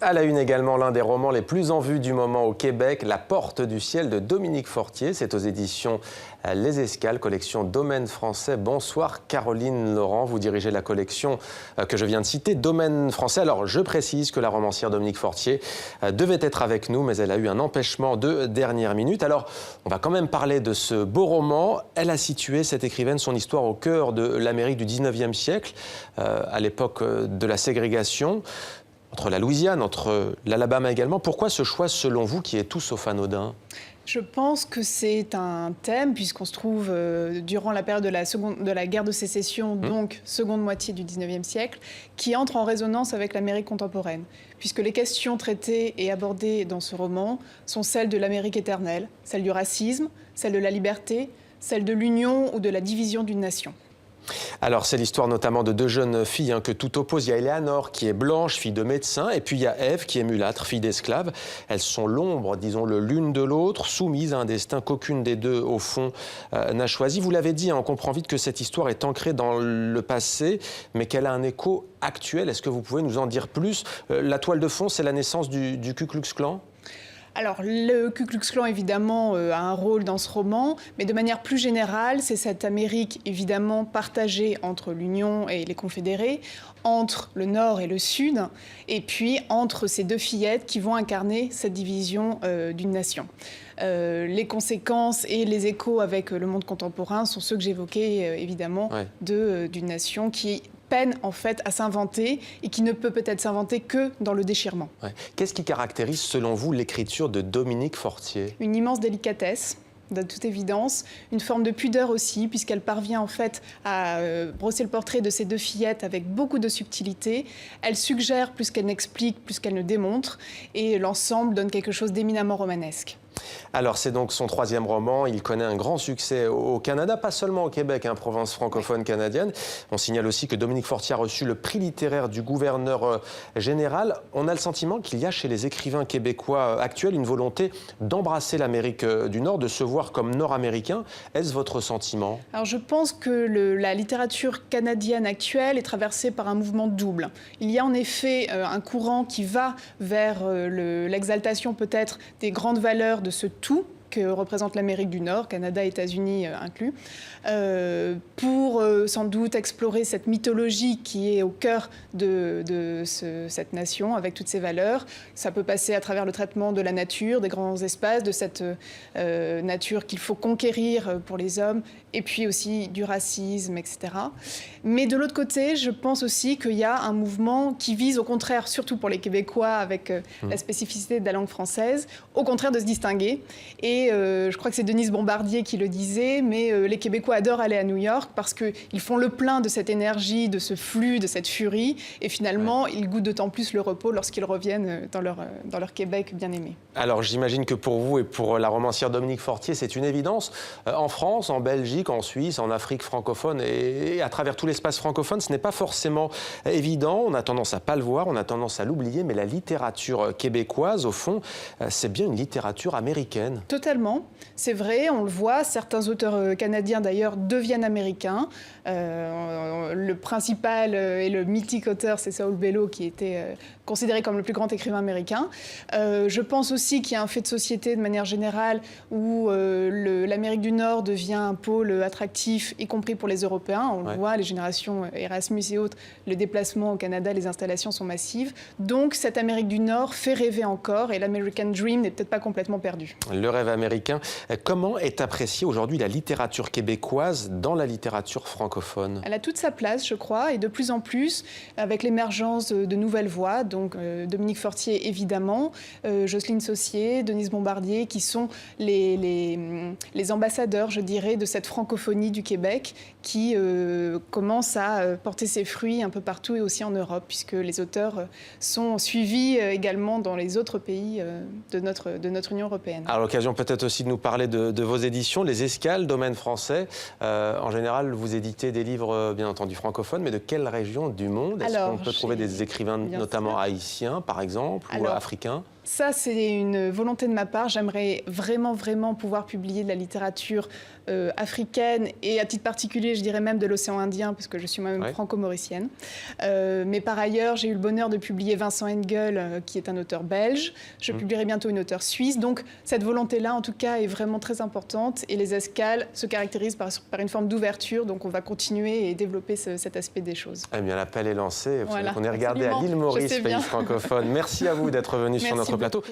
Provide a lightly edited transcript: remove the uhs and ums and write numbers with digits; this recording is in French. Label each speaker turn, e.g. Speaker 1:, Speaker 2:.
Speaker 1: À la une également, l'un des romans les plus en vue du moment au Québec, La Porte du ciel de Dominique Fortier. C'est aux éditions Les Escales, collection Domaine français. Bonsoir Caroline Laurent, vous dirigez la collection que je viens de citer, Domaine français. Alors je précise que la romancière Dominique Fortier devait être avec nous, mais elle a eu un empêchement de dernière minute. Alors on va quand même parler de ce beau roman. Elle a situé, cette écrivaine, son histoire au cœur de l'Amérique du 19e siècle, à l'époque de la ségrégation, entre la Louisiane, entre l'Alabama également. Pourquoi ce choix, selon vous, qui est tout sauf anodin ?
Speaker 2: Je pense que c'est un thème, puisqu'on se trouve durant la période de la guerre de sécession, donc seconde moitié du 19e siècle, qui entre en résonance avec l'Amérique contemporaine, puisque les questions traitées et abordées dans ce roman sont celles de l'Amérique éternelle, celles du racisme, celles de la liberté, celles de l'union ou de la division d'une nation.
Speaker 1: Alors, c'est l'histoire notamment de deux jeunes filles que tout oppose. Il y a Eleanor qui est blanche, fille de médecin, et puis il y a Ève qui est mulâtre, fille d'esclave. Elles sont l'ombre, disons-le, l'une de l'autre, soumises à un destin qu'aucune des deux, au fond, n'a choisi. Vous l'avez dit, on comprend vite que cette histoire est ancrée dans le passé, mais qu'elle a un écho actuel. Est-ce que vous pouvez nous en dire plus ? La toile de fond, c'est la naissance du Ku Klux Klan ?
Speaker 2: Alors, le Ku Klux Klan, évidemment, a un rôle dans ce roman, mais de manière plus générale, c'est cette Amérique, évidemment, partagée entre l'Union et les Confédérés, entre le Nord et le Sud, et puis entre ces deux fillettes qui vont incarner cette division d'une nation. Les conséquences et les échos avec le monde contemporain sont ceux que j'évoquais, évidemment, d'une nation qui peine en fait à s'inventer et qui ne peut peut-être s'inventer que dans le déchirement.
Speaker 1: Qu'est-ce qui caractérise selon vous l'écriture de Dominique Fortier ?
Speaker 2: Une immense délicatesse, de toute évidence, une forme de pudeur aussi, puisqu'elle parvient en fait à brosser le portrait de ces deux fillettes avec beaucoup de subtilité. Elle suggère plus qu'elle n'explique, plus qu'elle ne démontre, et l'ensemble donne quelque chose d'éminemment romanesque.
Speaker 1: Alors, c'est donc son troisième roman. Il connaît un grand succès au Canada, pas seulement au Québec, province francophone canadienne. On signale aussi que Dominique Fortier a reçu le prix littéraire du gouverneur général. On a le sentiment qu'il y a chez les écrivains québécois actuels une volonté d'embrasser l'Amérique du Nord, de se voir comme nord-américain. Est-ce votre sentiment ?
Speaker 2: Alors, je pense que la littérature canadienne actuelle est traversée par un mouvement double. Il y a en effet un courant qui va vers l'exaltation peut-être des grandes valeurs de ce tout que représente l'Amérique du Nord, Canada, États-Unis inclus, pour sans doute explorer cette mythologie qui est au cœur de cette nation, avec toutes ses valeurs. Ça peut passer à travers le traitement de la nature, des grands espaces, de cette nature qu'il faut conquérir pour les hommes, et puis aussi du racisme, etc. Mais de l'autre côté, je pense aussi qu'il y a un mouvement qui vise au contraire, surtout pour les Québécois, avec la spécificité de la langue française, au contraire de se distinguer. Et je crois que c'est Denise Bombardier qui le disait, mais les Québécois adorent aller à New York parce qu'ils font le plein de cette énergie, de ce flux, de cette furie, et finalement, ils goûtent d'autant plus le repos lorsqu'ils reviennent dans leur Québec bien-aimé.
Speaker 1: Alors, j'imagine que pour vous et pour la romancière Dominique Fortier, c'est une évidence. En France, en Belgique, en Suisse, en Afrique francophone et à travers tout l'espace francophone, ce n'est pas forcément évident. On a tendance à ne pas le voir, on a tendance à l'oublier, mais la littérature québécoise, au fond, c'est bien une littérature américaine.
Speaker 2: Totalement, c'est vrai, on le voit. Certains auteurs canadiens, d'ailleurs, deviennent américains. Le principal et le mythique auteur, c'est Saul Bellow, qui était considéré comme le plus grand écrivain américain. Je pense aussi qu'il y a un fait de société, de manière générale, où l'Amérique du Nord devient un pôle attractif, y compris pour les Européens. On le voit, les générations Erasmus et autres, le déplacement au Canada, les installations sont massives. Donc, cette Amérique du Nord fait rêver encore, et l'American Dream n'est peut-être pas complètement perdu.
Speaker 1: Le rêve américain. Comment est appréciée aujourd'hui la littérature québécoise dans la littérature francophone ?
Speaker 2: Elle a toute sa place, je crois, et de plus en plus, avec l'émergence de nouvelles voix, donc Dominique Fortier évidemment, Jocelyne Saucier, Denise Bombardier, qui sont les ambassadeurs, je dirais, de cette francophonie du Québec qui commence à porter ses fruits un peu partout et aussi en Europe, puisque les auteurs sont suivis également dans les autres pays de notre Union européenne.
Speaker 1: À l'occasion peut-être aussi de nous parler de vos éditions, Les Escales, Domaine français. En général, vous éditez des livres, bien entendu, francophones, mais de quelle région du monde ? Est-ce qu'on peut trouver des écrivains, notamment haïtiens, par exemple, ou africains ?
Speaker 2: Ça, c'est une volonté de ma part. J'aimerais vraiment pouvoir publier de la littérature africaine et à titre particulier, je dirais même de l'océan Indien, parce que je suis moi-même franco-mauricienne. Mais par ailleurs, j'ai eu le bonheur de publier Vincent Engel, qui est un auteur belge. Je publierai bientôt une auteure suisse. Donc cette volonté-là, en tout cas, est vraiment très importante. Et les escales se caractérisent par une forme d'ouverture. Donc on va continuer et développer cet aspect des choses.
Speaker 1: Eh bien, l'appel est lancé.
Speaker 2: Voilà,
Speaker 1: on est regardé à l'île Maurice, pays francophone. Merci à vous d'être venu sur notre plateau.